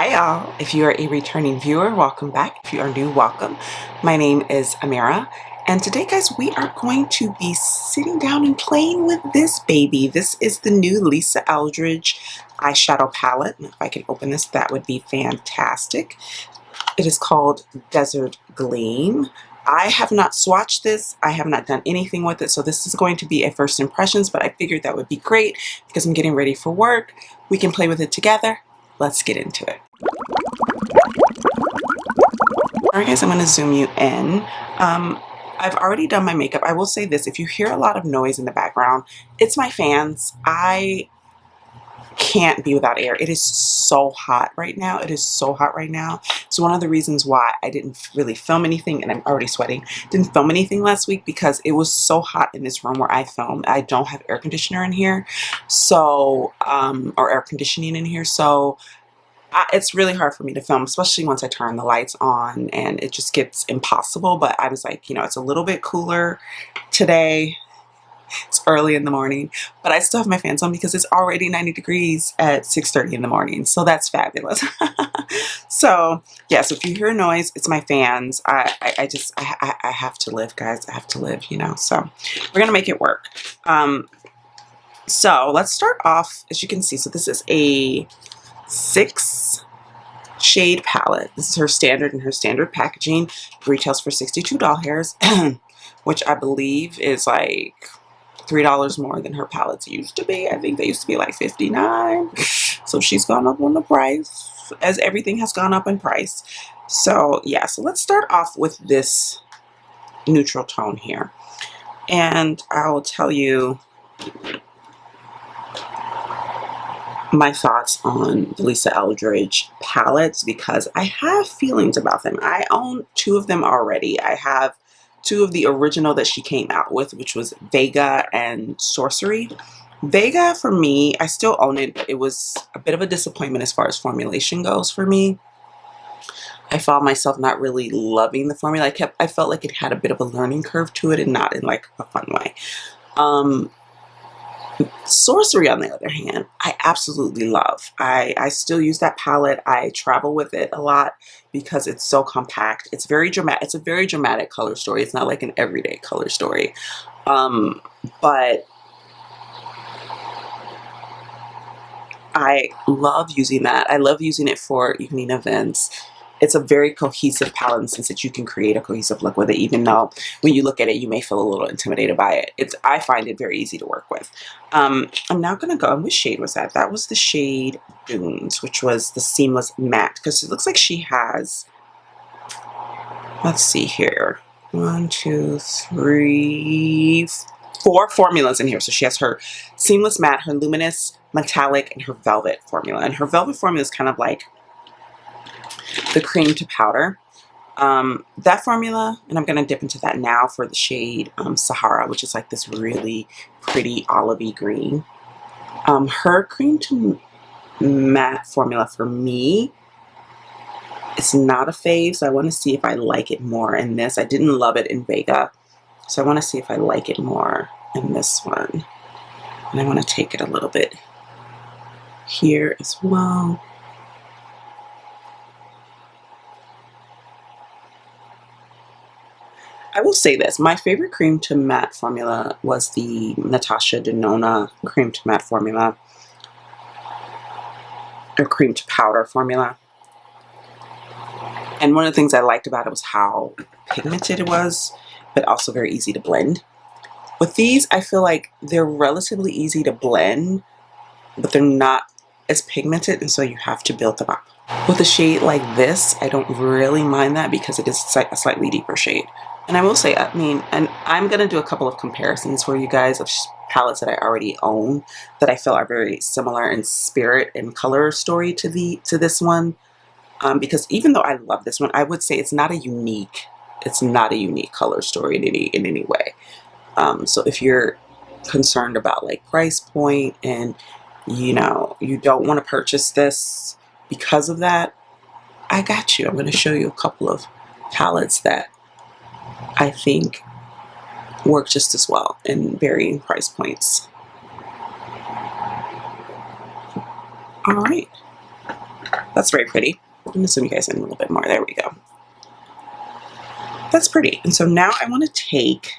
Hi y'all, if you are a returning viewer, welcome back. If you are new, welcome. My name is Amira, and today guys, we are going to be sitting down and playing with this baby. This is the new Lisa Eldridge eyeshadow palette. And if I can open this, that would be fantastic. It is called Desert Gleam. I have not swatched this. I have not done anything with it, so this is going to be a first impressions, but I figured that would be great because I'm getting ready for work. We can play with it together. Let's get into it. Alright guys, I'm going to zoom you in. I've already done my makeup. I will say this, if you hear a lot of noise in the background, it's my fans. I can't be without air. It is so hot right now. It is so hot right now. So one of the reasons why I didn't really film anything, and I'm already sweating, didn't film anything last week because it was so hot in this room where I film. I don't have air conditioner in here, so, or air conditioning in here, so it's really hard for me to film, especially once I turn the lights on, and it just gets impossible. But I was like, you know, it's a little bit cooler today. It's early in the morning, but I still have my fans on because it's already 90 degrees at 6:30 in the morning. So that's fabulous. So yeah, so if you hear noise, it's my fans. I have to live, guys. I have to live, you know, so we're going to make it work. So let's start off, as you can see. So this is a 6 shade palette. This is her standard, and her standard packaging retails for $62, which I believe is like $3 more than her palettes used to be. I think they used to be like $59. So she's gone up on the price, as everything has gone up in price. So yeah, so let's start off with this neutral tone here. And I will tell you my thoughts on the Lisa Eldridge palettes because I have feelings about them. I own 2 of them already. I have 2 of the original that she came out with, which was Vega and Sorcery. Vega, for me, I still own it, but it was a bit of a disappointment as far as formulation goes for me. I found myself not really loving the formula. I felt like it had a bit of a learning curve to it, and not in like a fun way. Sorcery, on the other hand, I absolutely love. I still use that palette. I travel with it a lot because it's so compact. It's very dramatic. It's a very dramatic color story. It's not like an everyday color story. But I love using that. I love using it for evening events. It's a very cohesive palette in the sense that you can create a cohesive look with it, even though when you look at it, you may feel a little intimidated by it. I find it very easy to work with. I'm now going to go, and which shade was that? That was the shade Dunes, which was the Seamless Matte, because it looks like she has, let's see here, 1, 2, 3, 4 formulas in here. So she has her Seamless Matte, her Luminous Metallic, and her Velvet formula. And her Velvet formula is kind of like the cream to powder. That formula, and I'm going to dip into that now for the shade Sahara, which is like this really pretty olivey green. Her cream to matte formula for me, it's not a fave, so I want to see if I like it more in this. I didn't love it in Vega, so I want to see if I like it more in this one. And I want to take it a little bit here as well. I will say this, my favorite cream to matte formula was the Natasha Denona cream to matte formula, or cream to powder formula. And one of the things I liked about it was how pigmented it was, but also very easy to blend. With these, I feel like they're relatively easy to blend, but they're not as pigmented, and so you have to build them up. With a shade like this, I don't really mind that because it is a slightly deeper shade. And I will say, I mean, and I'm going to do a couple of comparisons for you guys of palettes that I already own that I feel are very similar in spirit and color story to this one. Because even though I love this one, I would say it's not a unique color story in any way. So if you're concerned about like price point and, you know, you don't want to purchase this because of that, I got you. I'm going to show you a couple of palettes that I think work just as well in varying price points. All right. That's very pretty. I'm going to zoom you guys in a little bit more. There we go. That's pretty. And so now I want to take,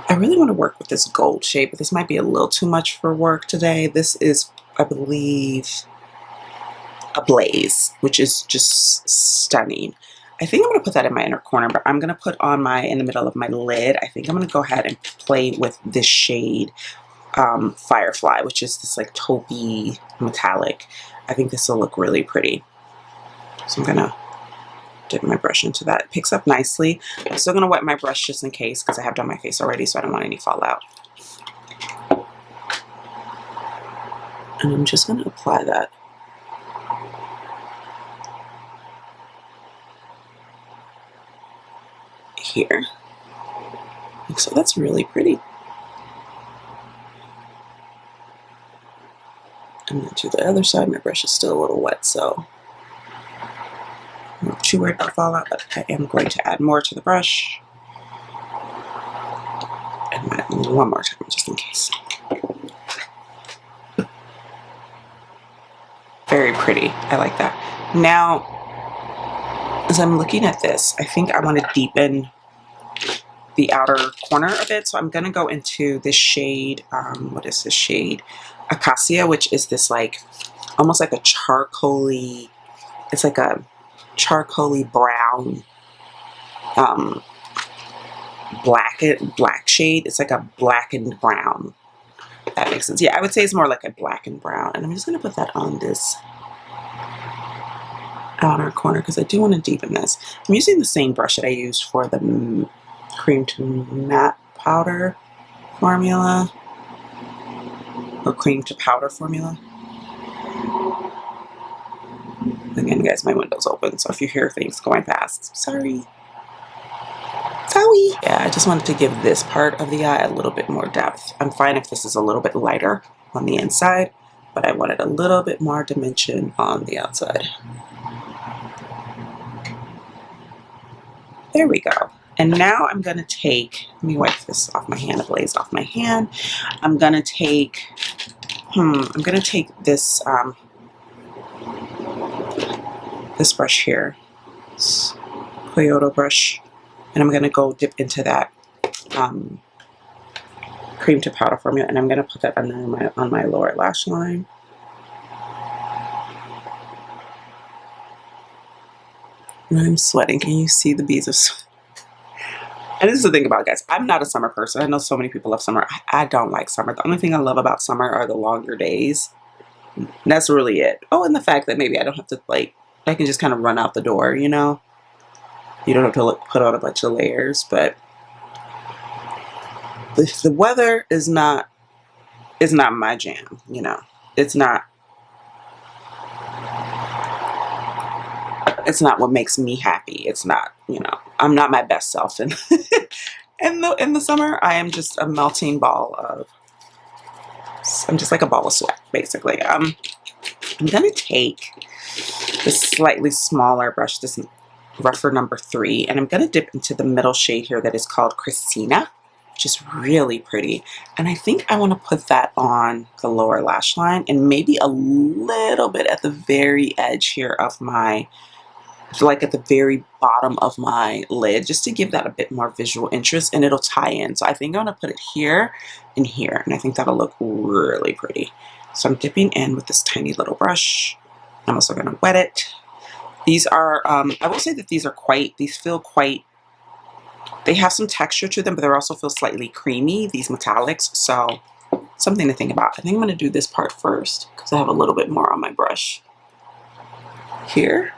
I really want to work with this gold shade, but this might be a little too much for work today. This is, I believe, a Blaze, which is just stunning. I think I'm going to put that in my inner corner, but I'm going to put on my, in the middle of my lid, I think I'm going to go ahead and play with this shade, Firefly, which is this like taupey metallic. I think this will look really pretty. So I'm going to dip my brush into that. It picks up nicely. I'm still going to wet my brush just in case because I have done my face already, so I don't want any fallout. And I'm just going to apply that here. So that's really pretty. And then to the other side, my brush is still a little wet, so I'm not too worried about fallout, but I am going to add more to the brush. And one more time, just in case. Very pretty. I like that. Now, as I'm looking at this, I think I want to deepen the outer corner a bit. So I'm going to go into this shade, what is this shade? Acacia, which is this like, almost like a charcoaly, it's like a charcoaly brown, black shade. It's like a blackened brown. That makes sense. Yeah, I would say it's more like a black and brown. And I'm just going to put that on this outer corner because I do want to deepen this. I'm using the same brush that I used for the cream to matte powder formula, or cream to powder formula. Again, guys, my window's open, so if you hear things going past, sorry. Sorry. Yeah, I just wanted to give this part of the eye a little bit more depth. I'm fine if this is a little bit lighter on the inside, but I wanted a little bit more dimension on the outside. There we go. And now I'm going to take, let me wipe this off my hand, a blaze off my hand. I'm going to take, this, this brush here, this Kyoto brush, and I'm going to go dip into that cream to powder formula, and I'm going to put that under on my lower lash line. And I'm sweating. Can you see the beads of sweat? And this is the thing about it, guys. I'm not a summer person. I know so many people love summer. I don't like summer. The only thing I love about summer are the longer days. And that's really it. Oh, and the fact that maybe I don't have to, like, I can just kind of run out the door, you know? You don't have to put on a bunch of layers, but the weather is not my jam, you know? It's not what makes me happy. It's not, you know, I'm not my best self. And in the summer, I am just a melting ball of, I'm just like a ball of sweat, basically. I'm going to take this slightly smaller brush, this rougher number 3, and I'm going to dip into the middle shade here that is called Christina, which is really pretty. And I think I want to put that on the lower lash line and maybe a little bit at the very edge here of my, like at the very bottom of my lid, just to give that a bit more visual interest, and it'll tie in. So I think I'm going to put it here and here, and I think that'll look really pretty. So I'm dipping in with this tiny little brush. I'm also going to wet it. These are, I will say that these feel quite, they have some texture to them, but they also feel slightly creamy, these metallics. So something to think about. I think I'm going to do this part first because I have a little bit more on my brush here.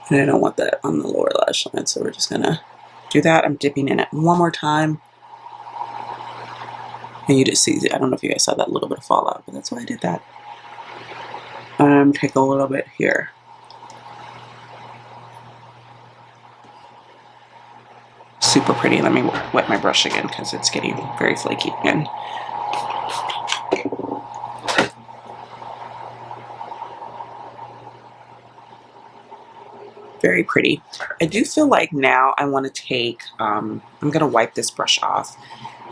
And I don't want that on the lower lash line, so we're just going to do that. I'm dipping in it one more time. And you just see, I don't know if you guys saw that little bit of fallout, but that's why I did that. Take a little bit here. Super pretty. Let me wet my brush again because it's getting very flaky again. Very pretty. I do feel like now I want to take, I'm going to wipe this brush off,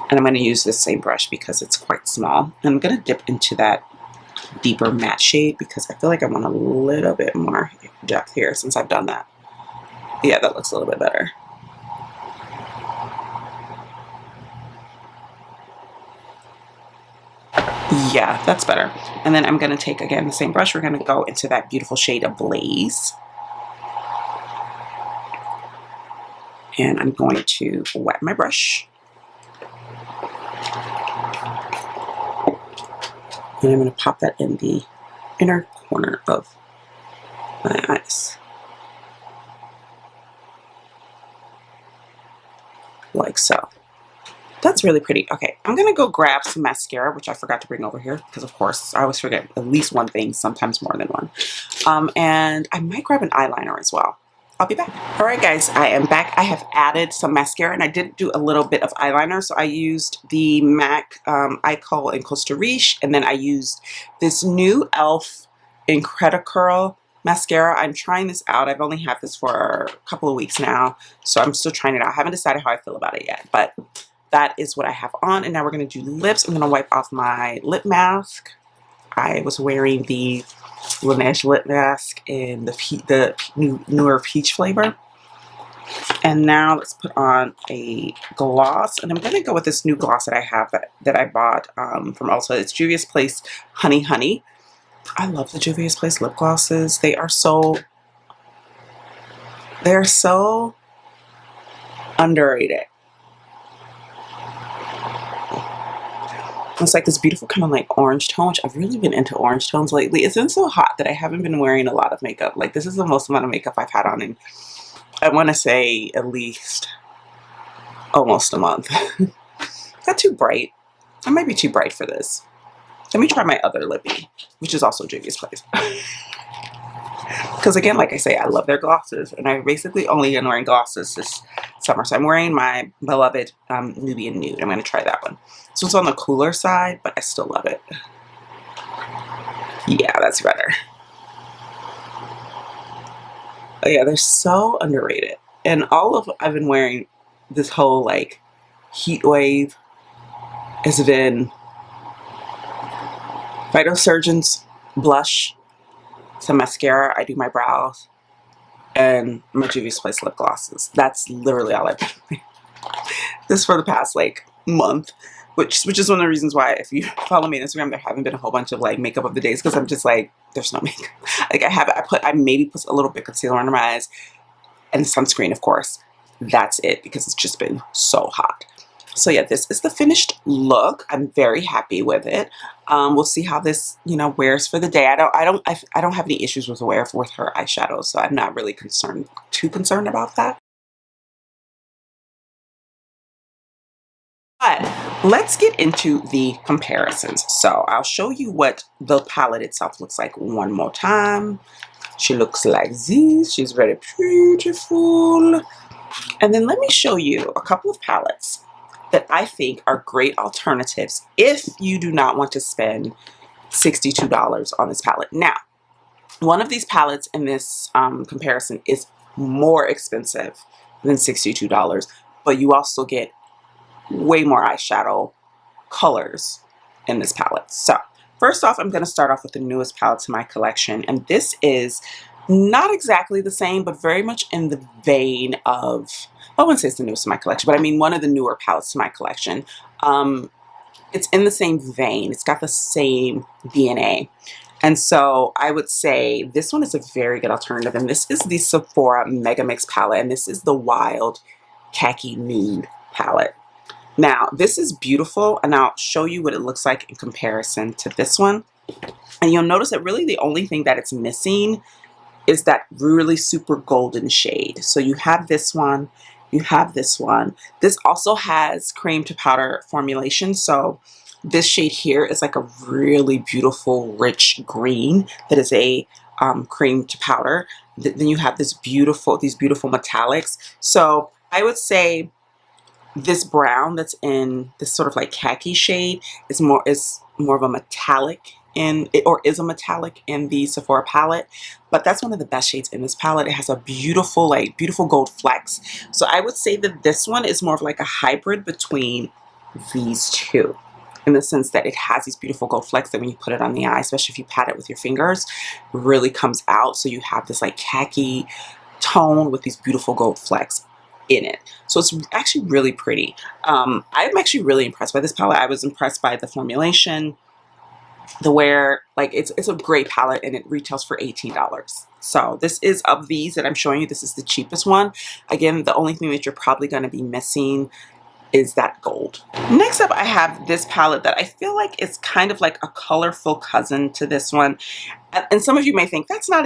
and I'm going to use this same brush because it's quite small. And I'm going to dip into that deeper matte shade because I feel like I want a little bit more depth here since I've done that. Yeah, that looks a little bit better. Yeah, that's better. And then I'm going to take, again, the same brush. We're going to go into that beautiful shade of Blaze. And I'm going to wet my brush. And I'm going to pop that in the inner corner of my eyes. Like so. That's really pretty. Okay, I'm going to go grab some mascara, which I forgot to bring over here because, of course, I always forget at least one thing, sometimes more than one. And I might grab an eyeliner as well. I'll be back. All right, guys, I am back. I have added some mascara, and I did do a little bit of eyeliner. So I used the MAC Icol in Costa Riche, and then I used this new e.l.f. Incredicurl mascara. I'm trying this out. I've only had this for a couple of weeks now, so I'm still trying it out. I haven't decided how I feel about it yet, but that is what I have on. And now we're going to do lips. I'm going to wipe off my lip mask. I was wearing the Laneige lip mask in the newer peach flavor. And now let's put on a gloss. And I'm going to go with this new gloss that I have that I bought from Ulta. It's Juvia's Place Honey Honey. I love the Juvia's Place lip glosses. They're so underrated. It's like this beautiful kind of like orange tone, which I've really been into orange tones lately. It's been so hot that I haven't been wearing a lot of makeup. Like, this is the most amount of makeup I've had on in, I want to say, at least almost a month. Not too bright. I might be too bright for this. Let me try my other lippy, which is also Juvia's Place. Because again, like I say, I love their glosses, and I basically only been wearing glosses this summer. So I'm wearing my beloved Nubian Nude. I'm going to try that one. So it's on the cooler side, but I still love it. Yeah, that's better. Oh yeah, they're so underrated. And I've been wearing this whole like heat wave has been Phytosurgeon's blush, some mascara, I do my brows, and my Juvia's Place lip glosses. That's literally all I've been wearing. This for the past like month, which is one of the reasons why if you follow me on Instagram, there haven't been a whole bunch of like makeup of the days because I'm just like, there's no makeup. Like I maybe put a little bit of concealer under my eyes and sunscreen, of course. That's it because it's just been so hot. So yeah, this is the finished look. I'm very happy with it. We'll see how this, wears for the day. I don't have any issues with her eyeshadow, so I'm not really too concerned about that. But let's get into the comparisons. So I'll show you what the palette itself looks like one more time. She looks like this. She's very beautiful. And then let me show you a couple of palettes that I think are great alternatives if you do not want to spend $62 on this palette. Now, one of these palettes in this comparison is more expensive than $62, but you also get way more eyeshadow colors in this palette. So first off, I'm going to start off with the newest palette to my collection, and this is not exactly the same, but very much in the vein of, I wouldn't say it's the newest to my collection, but I mean one of the newer palettes to my collection. It's in the same vein. It's got the same DNA. And so I would say this one is a very good alternative. And this is the Sephora Mega Mix palette. And this is the Wild Khaki Nude palette. Now, this is beautiful. And I'll show you what it looks like in comparison to this one. And you'll notice that really the only thing that it's missing is that really super golden shade. So you have this one. You have this one. This also has cream to powder formulation. So this shade here is like a really beautiful, rich green that is a cream to powder. Then you have these beautiful metallics. So I would say this brown that's in this sort of like khaki shade is more of a metallic is a metallic in the Sephora palette, but that's one of the best shades in this palette. It has a beautiful gold flecks. So I would say that this one is more of like a hybrid between these two. in the sense that it has these beautiful gold flecks that when you put it on the eye, especially if you pat it with your fingers, really comes out. So you have this like khaki tone with these beautiful gold flecks in it. So it's actually really pretty. I'm actually really impressed by this palette. I was impressed by the formulation, the wear. Like it's a great palette, and it retails for $18. So this is, of these that I'm showing you, this is the cheapest one. Again, the only thing that you're probably going to be missing is that gold. Next up, I have this palette that I feel like is kind of like a colorful cousin to this one. And some of you may think that's not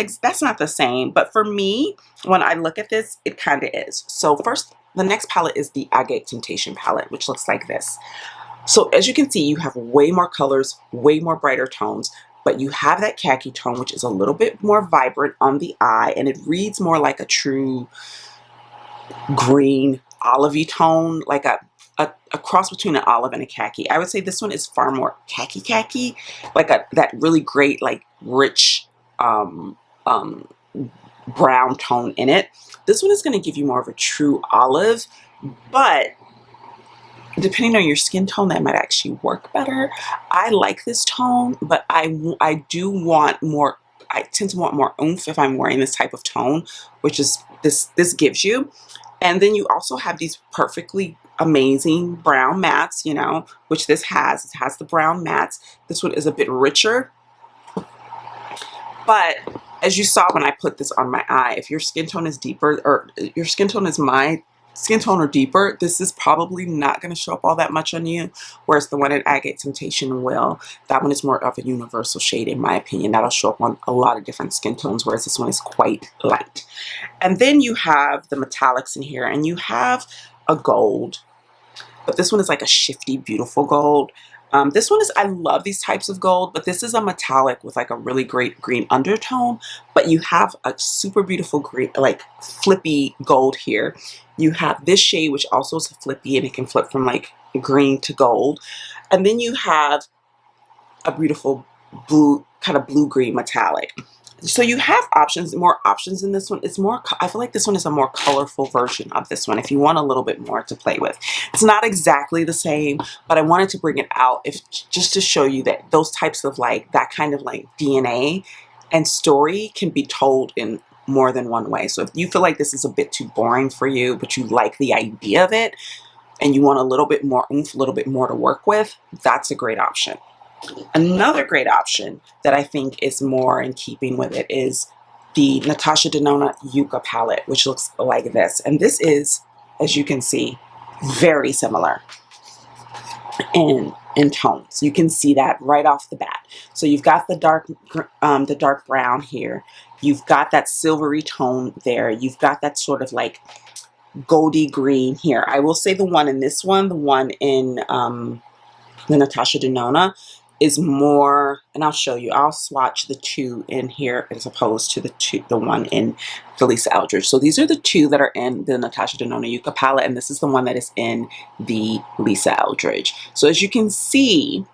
the same, but for me, when I look at this, it kind of is. So first, the next palette is the Agate Temptation palette, which looks like this. So as you can see, you have way more colors, way more brighter tones, but you have that khaki tone, which is a little bit more vibrant on the eye, and it reads more like a true green olivey tone, like a cross between an olive and a khaki. I would say this one is far more khaki, like that really great, like rich brown tone in it. This one is going to give you more of a true olive, but depending on your skin tone, that might actually work better. I like this tone, but I do want more. I tend to want more oomph if I'm wearing this type of tone, which is this gives you. And then you also have these perfectly amazing brown mattes, you know, which this has. It has the brown mattes. This one is a bit richer. But as you saw when I put this on my eye, if your skin tone is deeper, or your skin tone is my skin tone or deeper, this is probably not going to show up all that much on you, whereas the one at Agate Temptation will. That one is more of a universal shade, in my opinion. That'll show up on a lot of different skin tones, whereas this one is quite light. And then you have the metallics in here, and you have a gold, but this one is like a shifty, beautiful gold. This one is, I love these types of gold, but this is a metallic with like a really great green undertone, but you have a super beautiful green, like flippy gold here. You have this shade, which also is flippy, and it can flip from like green to gold. And then you have a beautiful blue, kind of blue-green metallic. So you have options, more options in this one. It's more, I feel like this one is a more colorful version of this one if you want a little bit more to play with. It's not exactly the same, but I wanted to bring it out just to show you that those types of like, that kind of like DNA and story can be told in more than one way. So if you feel like this is a bit too boring for you, but you like the idea of it and you want a little bit more oomph, a little bit more to work with, that's a great option. Another great option that I think is more in keeping with it is the Natasha Denona Yuka palette, which looks like this. And this is, as you can see, very similar in tones. You can see that right off the bat. So you've got the dark brown here. You've got that silvery tone there. You've got that sort of like goldy green here. I will say the one in this one, the one in the Natasha Denona, is more, and I'll show you, I'll swatch the two in here as opposed to the one in the Lisa Eldridge. So these are the two that are in the Natasha Denona Yuka palette, and this is the one that is in the Lisa Eldridge. So as you can see,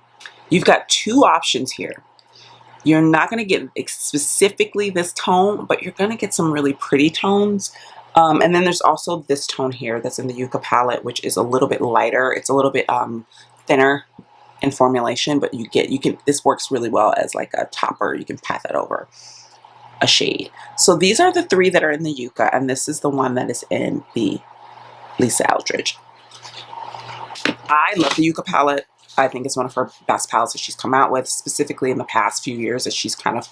you've got two options here. You're not going to get specifically this tone, but you're going to get some really pretty tones. And then there's also this tone here that's in the Yuka palette, which is a little bit lighter. It's a little bit thinner in formulation, but this works really well as like a topper. You can pat that over a shade. So these are the three that are in the Yuka, and this is the one that is in the Lisa Eldridge. I love the Yuka palette. I think it's one of her best palettes that she's come out with, specifically in the past few years, as she's kind of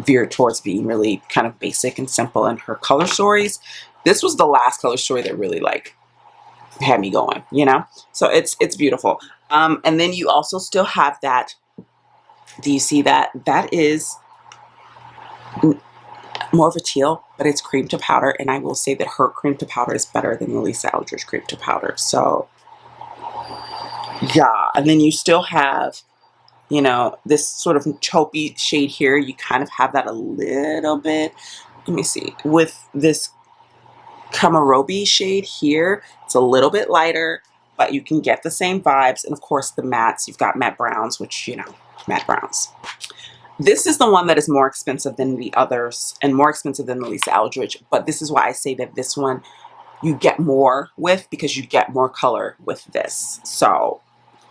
veered towards being really kind of basic and simple in her color stories. This was the last color story that really like had me going, you know? So it's beautiful. And then you also still have that, do you see that? That is more of a teal, but it's cream to powder, and I will say that her cream to powder is better than the Lisa Eldridge cream to powder. So yeah, and then you still have, you know, this sort of taupey shade here. You kind of have that a little bit, let me see, with this Kamarobi shade here. It's a little bit lighter, but you can get the same vibes. And of course the mattes, you've got matte browns, which, you know, matte browns. This is the one that is more expensive than the others and more expensive than the Lisa Eldridge, but this is why I say that this one you get more with, because you get more color with this. So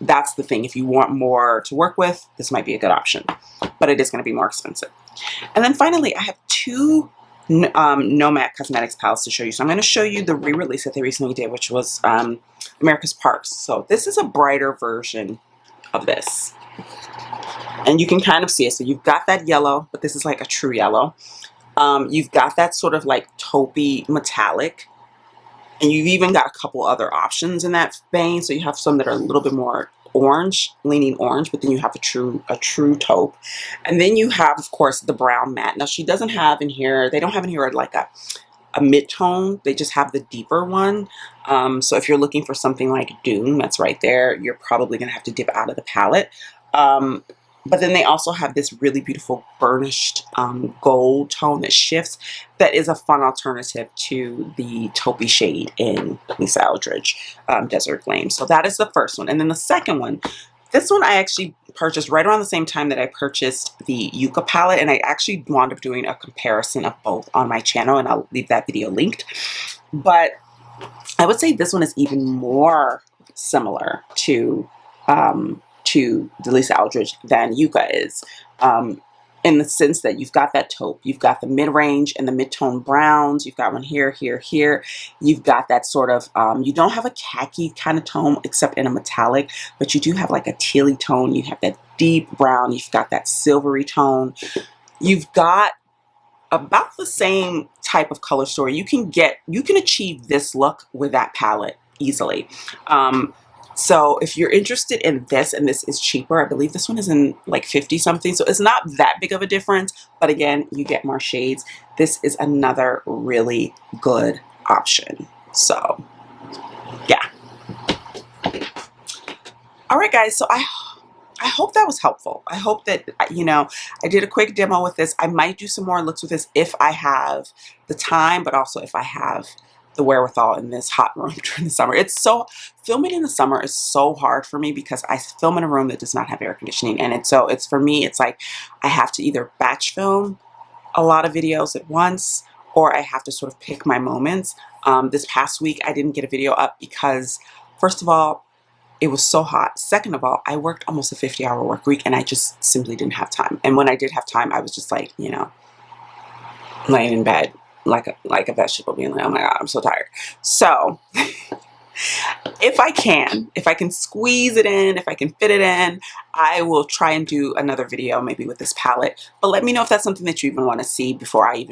that's the thing. If you want more to work with, this might be a good option, but it is going to be more expensive. And then finally, I have two Nomad Cosmetics palettes to show you. So I'm going to show you the re-release that they recently did, which was America's Parks. So this is a brighter version of this. And you can kind of see it. So you've got that yellow, but this is like a true yellow. You've got that sort of like taupey metallic. And you've even got a couple other options in that vein. So you have some that are a little bit more orange, leaning orange, but then you have a true taupe. And then you have, of course, the brown matte. Now she doesn't have in here, they don't have in here like a mid-tone. They just have the deeper one. So if you're looking for something like Dune, that's right there, you're probably going to have to dip out of the palette. But then they also have this really beautiful burnished gold tone that shifts. That is a fun alternative to the taupey shade in Lisa Eldridge Desert Gleam. So that is the first one. And then the second one, this one I actually purchased right around the same time that I purchased the Yuka palette. And I actually wound up doing a comparison of both on my channel. And I'll leave that video linked. But I would say this one is even more similar to the Lisa Eldridge than Yuka is, in the sense that you've got that taupe, you've got the mid-range and the mid-tone browns, you've got one here, here, here, you've got that sort of, you don't have a khaki kind of tone except in a metallic, but you do have like a tealy tone, you have that deep brown, you've got that silvery tone, you've got about the same type of color story. You can achieve this look with that palette easily. So if you're interested in this, and this is cheaper, I believe this one is in like 50 something. So it's not that big of a difference, but again, you get more shades. This is another really good option. So yeah. All right, guys. So I hope that was helpful. I hope that, you know, I did a quick demo with this. I might do some more looks with this if I have the time, but also if I have the wherewithal in this hot room during the summer. Filming in the summer is so hard for me because I film in a room that does not have air conditioning, and it's for me, it's like I have to either batch film a lot of videos at once, or I have to sort of pick my moments. This past week I didn't get a video up because, first of all, it was so hot. Second of all, I worked almost a 50-hour work week and I just simply didn't have time. And when I did have time, I was just like, you know, laying in bed like a vegetable, being like, oh my God, I'm so tired. So if I can squeeze it in, if I can fit it in, I will try and do another video maybe with this palette. But let me know if that's something that you even want to see before I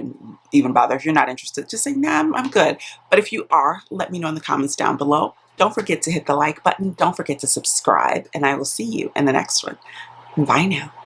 even bother. If you're not interested, just say, nah, I'm good. But if you are, let me know in the comments down below. Don't forget to hit the like button. Don't forget to subscribe, and I will see you in the next one. Bye now.